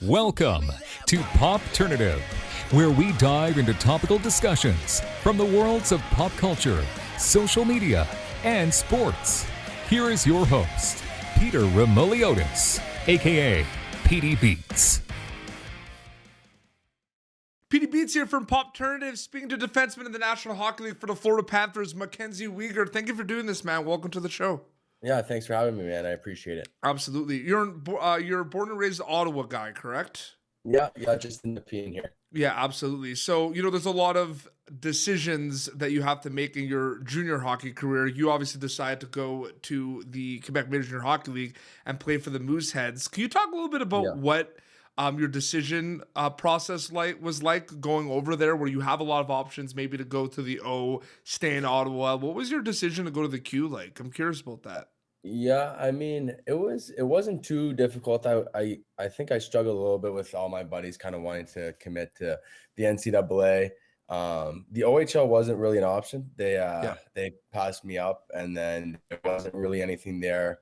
Welcome to Popternative, where we dive into topical discussions from the worlds of pop culture, social media, and sports. Here is your host, Peter Remoliotis, aka PD Beats. PD Beats here from Popternative, speaking to defenseman in the National Hockey League for the Florida Panthers, MacKenzie Weegar. Thank you for doing this, man. Welcome to the show. Yeah, thanks for having me, man. I appreciate it. Absolutely. You're born and raised Ottawa guy, correct? Yeah, just in the P in here. Yeah, absolutely. So, there's a lot of decisions that you have to make in your junior hockey career. You obviously decided to go to the Quebec Major Junior Hockey League and play for the Mooseheads. Can you talk a little bit about what your decision process was like going over there, where you have a lot of options, maybe to go to the O, stay in Ottawa? What was your decision to go to the Q like? I'm curious about that. Yeah, I mean, it wasn't too difficult. I think I struggled a little bit with all my buddies kind of wanting to commit to the NCAA. The OHL wasn't really an option. They passed me up, and then there wasn't really anything there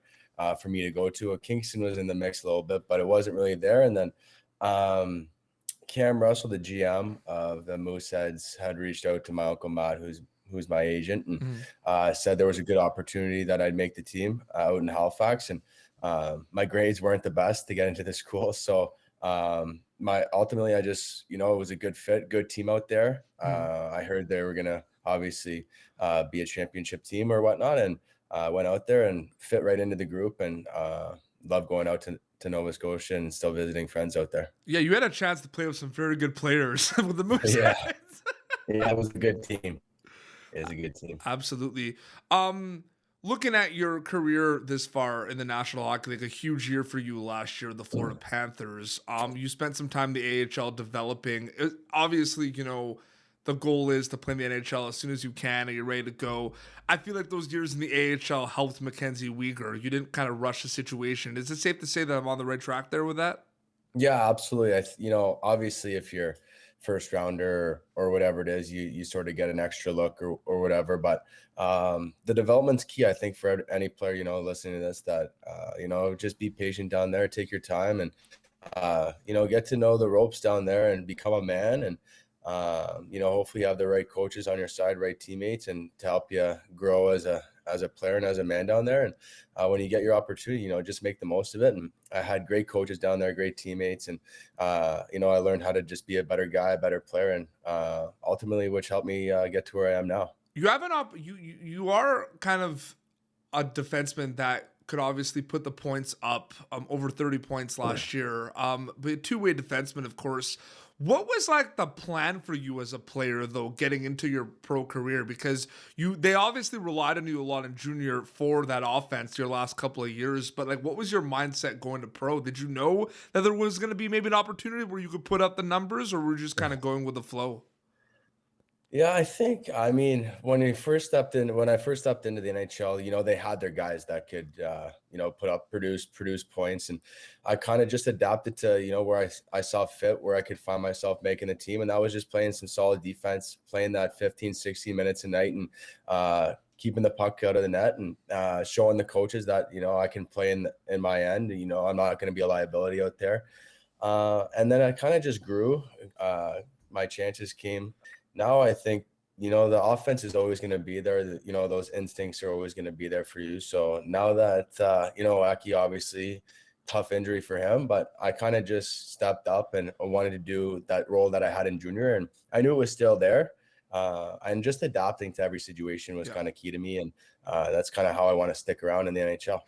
for me to go to. Kingston was in the mix a little bit, but it wasn't really there. And then Cam Russell, the GM of the Mooseheads, had reached out to my uncle Matt, who's my agent, and said there was a good opportunity that I'd make the team out in Halifax. And my grades weren't the best to get into the school. So ultimately I just, it was a good fit, good team out there. I heard they were going to obviously be a championship team or whatnot. And went out there and fit right into the group, and loved going out to Nova Scotia and still visiting friends out there. Yeah, you had a chance to play with some very good players with the Mooseheads. Yeah, it was a good team. It is a good team. Absolutely. Looking at your career this far in the National Hockey League, a huge year for you last year, the Florida Panthers. You spent some time in the AHL developing. Obviously, the goal is to play in the NHL as soon as you can and you're ready to go. I feel like those years in the AHL helped MacKenzie Weegar. You didn't kind of rush the situation. Is it safe to say that I'm on the right track there with that? Yeah, absolutely. Obviously if you're first rounder or whatever it is, you sort of get an extra look or whatever. But the development's key, I think, for any player, listening to this, that, just be patient down there, take your time, and, get to know the ropes down there and become a man. And, hopefully you have the right coaches on your side, right teammates, and to help you grow as a player and as a man down there. And when you get your opportunity, just make the most of it. And I had great coaches down there, great teammates. And, I learned how to just be a better guy, a better player, and ultimately, which helped me get to where I am now. You have you are kind of a defenseman that could obviously put the points up, over 30 points last year. But a two-way defenseman, of course. What was like the plan for you as a player, though, getting into your pro career? Because they obviously relied on you a lot in junior for that offense your last couple of years. But like, what was your mindset going to pro? Did you know that there was going to be maybe an opportunity where you could put up the numbers, or were you just kind of going with the flow? Yeah, I mean, when I first stepped into the NHL, they had their guys that could, produce points. And I kind of just adapted to, where I saw fit, where I could find myself making the team. And that was just playing some solid defense, playing that 15, 16 minutes a night, and keeping the puck out of the net, and showing the coaches that, I can play in my end. I'm not going to be a liability out there. And then I kind of just grew. My chances came. Now I think, the offense is always going to be there. Those instincts are always going to be there for you. So now that, Aki, obviously tough injury for him, but I kind of just stepped up and wanted to do that role that I had in junior. And I knew it was still there. And just adapting to every situation was kind of key to me. And that's kind of how I want to stick around in the NHL.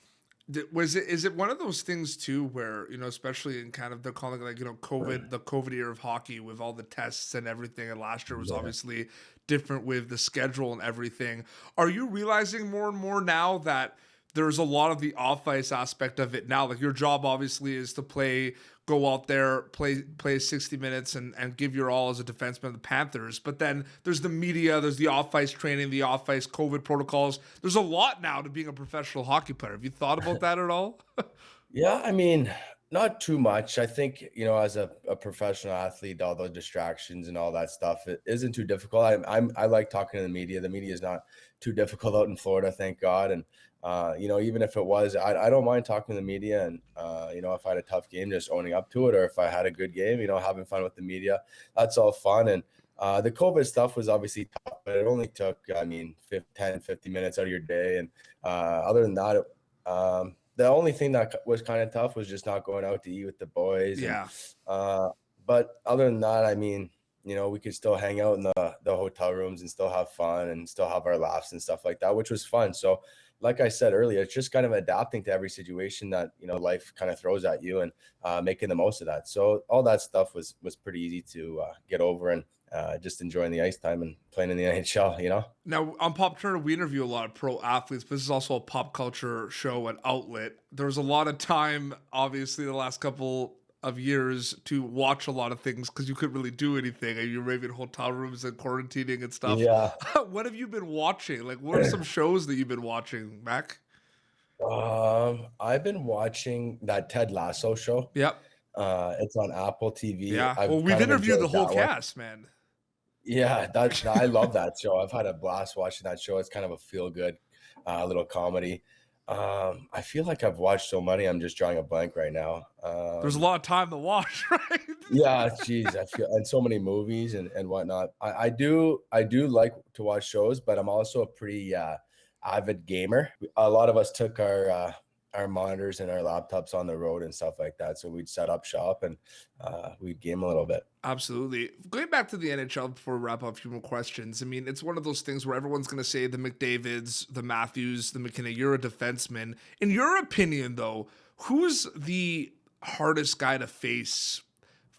Is it one of those things too where, especially in kind of, they're calling it like, COVID, the COVID era of hockey with all the tests and everything, and last year was obviously different with the schedule and everything. Are you realizing more and more now that there's a lot of the off-ice aspect of it now? Like, your job obviously is to go out there, play 60 minutes and give your all as a defenseman of the Panthers. But then there's the media, there's the off-ice training, the off-ice COVID protocols. There's a lot now to being a professional hockey player. Have you thought about that at all? Yeah, I mean, Not too much. I think, as a professional athlete, all those distractions and all that stuff, it isn't too difficult. I like talking to the media. The media is not too difficult out in Florida, thank God. And even if it was, I don't mind talking to the media. And if I had a tough game, just owning up to it, or if I had a good game, having fun with the media, that's all fun. And the COVID stuff was obviously tough, but it only took, 10, 50 minutes out of your day. And other than that, the only thing that was kind of tough was just not going out to eat with the boys. And Yeah. but other than that, we could still hang out in the hotel rooms and still have fun and still have our laughs and stuff like that, which was fun. So like I said earlier, it's just kind of adapting to every situation that life kind of throws at you, and making the most of that. So all that stuff was pretty easy to get over, and just enjoying the ice time and playing in the NHL. Now, on Popternative, we interview a lot of pro athletes, but this is also a pop culture show and outlet. There was a lot of time, obviously, the last couple of years to watch a lot of things because you couldn't really do anything, and you're maybe in hotel rooms and quarantining and stuff. Yeah. What have you been watching? Like, what are some shows that you've been watching, Mac? I've been watching that Ted Lasso show. Yep. It's on Apple TV. Yeah. I've Well, we've kind of interviewed the enjoyed whole that one. cast, man. Yeah, I love that show. I've had a blast watching that show. It's kind of a feel good little comedy. I feel like I've watched so many. I'm just drawing a blank right now. There's a lot of time to watch, right? Yeah, geez, I feel, and so many movies and whatnot. I do like to watch shows, but I'm also a pretty avid gamer. A lot of us took our monitors and our laptops on the road and stuff like that, so we'd set up shop and we'd game a little bit. Absolutely. Going back to the NHL before we wrap up a few more questions. I mean, it's one of those things where everyone's going to say the McDavids, the Matthews, the McKinnon, you're a defenseman. In your opinion, though, who's the hardest guy to face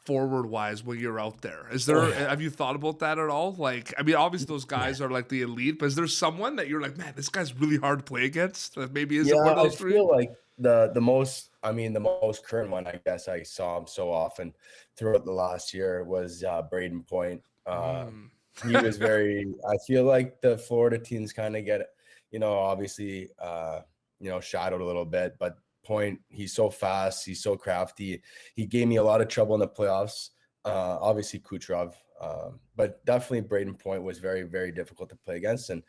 forward wise when you're out there? Have you thought about that at all? Like, I mean, obviously those guys are like the elite, but is there someone that you're like, man, this guy's really hard to play against? That maybe isn't one Yeah, of I those three? feel like the most current one, I guess I saw him so often throughout the last year was Braden Point. Mm. He was I feel like the Florida teams kind of get, obviously, shadowed a little bit, but Point, he's so fast, he's so crafty. He gave me a lot of trouble in the playoffs. Obviously Kucherov, but definitely Braden Point was very, very difficult to play against. And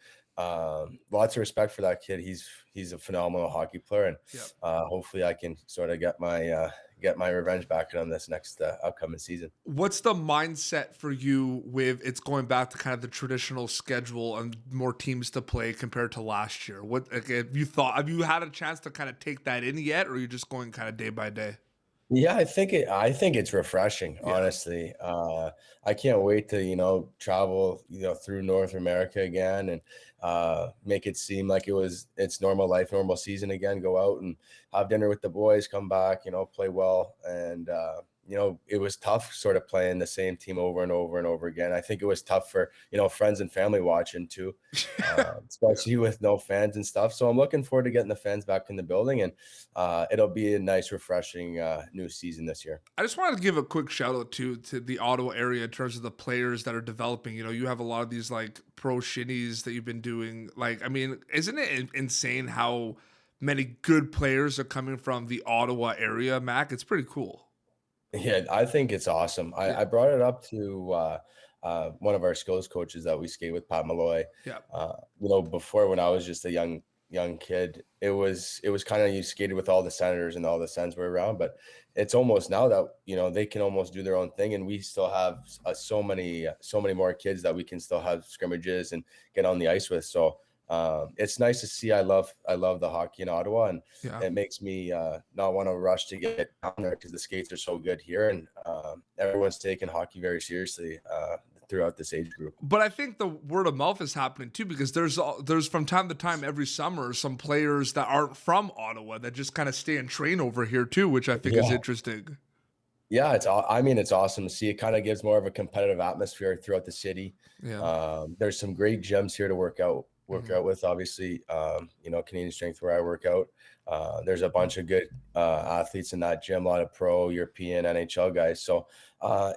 lots of respect for that kid. He's a phenomenal hockey player, and Yep. hopefully I can sort of get my revenge back on this next upcoming season. What's the mindset for you with it's going back to kind of the traditional schedule and more teams to play compared to last year? What, like, have you had a chance to kind of take that in yet, or are you just going kind of day by day? Yeah, I think it's refreshing, Yeah. honestly. I can't wait to, travel, through North America again, and make it seem like it's normal life, normal season again, go out and have dinner with the boys, come back, play well. And it was tough sort of playing the same team over and over and over again. I think it was tough for, friends and family watching too, especially with no fans and stuff. So I'm looking forward to getting the fans back in the building, and it'll be a nice, refreshing new season this year. I just wanted to give a quick shout out to the Ottawa area in terms of the players that are developing. You have a lot of these like pro shinnies that you've been doing. Like, I mean, isn't it insane how many good players are coming from the Ottawa area, Mac? It's pretty cool. Yeah, I think it's awesome. I, Yeah. I brought it up to one of our skills coaches that we skate with, Pat Malloy. Yeah. Before, when I was just a young kid, it was kind of, you skated with all the senators and all the sens were around, but it's almost now that they can almost do their own thing, and we still have so many more kids that we can still have scrimmages and get on the ice with. So it's nice to see. I love the hockey in Ottawa, and Yeah. it makes me not want to rush to get down there because the skates are so good here, and everyone's taking hockey very seriously throughout this age group. But I think the word of mouth is happening too, because there's from time to time every summer some players that aren't from Ottawa that just kind of stay and train over here too, which I think is Yeah. interesting. Yeah, it's awesome to see. It kind of gives more of a competitive atmosphere throughout the city. Yeah. There's some great gyms here to work out Mhm. with. Obviously, Canadian Strength where I work out. There's a bunch of good athletes in that gym, a lot of pro, European, NHL guys. So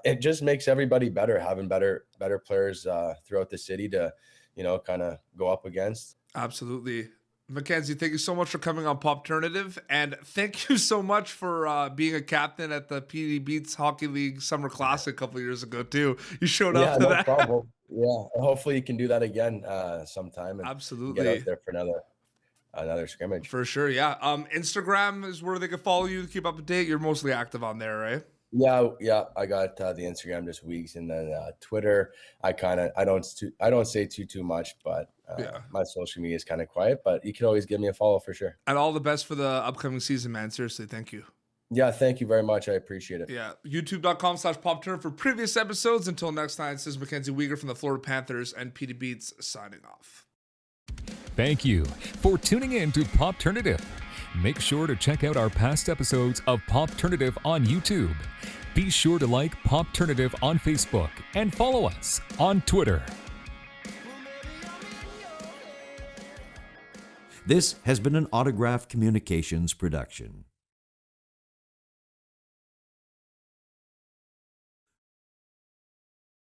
it just makes everybody better, having better players throughout the city to, kind of go up against. Absolutely. MacKenzie, thank you so much for coming on Popternative, and thank you so much for being a captain at the PD Beats Hockey League Summer Classic a couple of years ago too. You showed up Yeah, to no that. problem. Yeah, hopefully you can do that again sometime and get out Absolutely. there for another scrimmage. For sure, yeah. Instagram is where they can follow you to keep up to date. You're mostly active on there, right? Yeah. I got the Instagram just weeks, and then Twitter. I don't say too much, but my social media is kind of quiet. But you can always give me a follow for sure. And all the best for the upcoming season, man. Seriously, thank you. Yeah, thank you very much. I appreciate it. Yeah, youtube.com/PopTurn for previous episodes. Until next time, this is MacKenzie Weegar from the Florida Panthers and PD Beats signing off. Thank you for tuning in to Popternative. Make sure to check out our past episodes of Popternative on YouTube. Be sure to like Popternative on Facebook and follow us on Twitter. This has been an Autograph Communications production.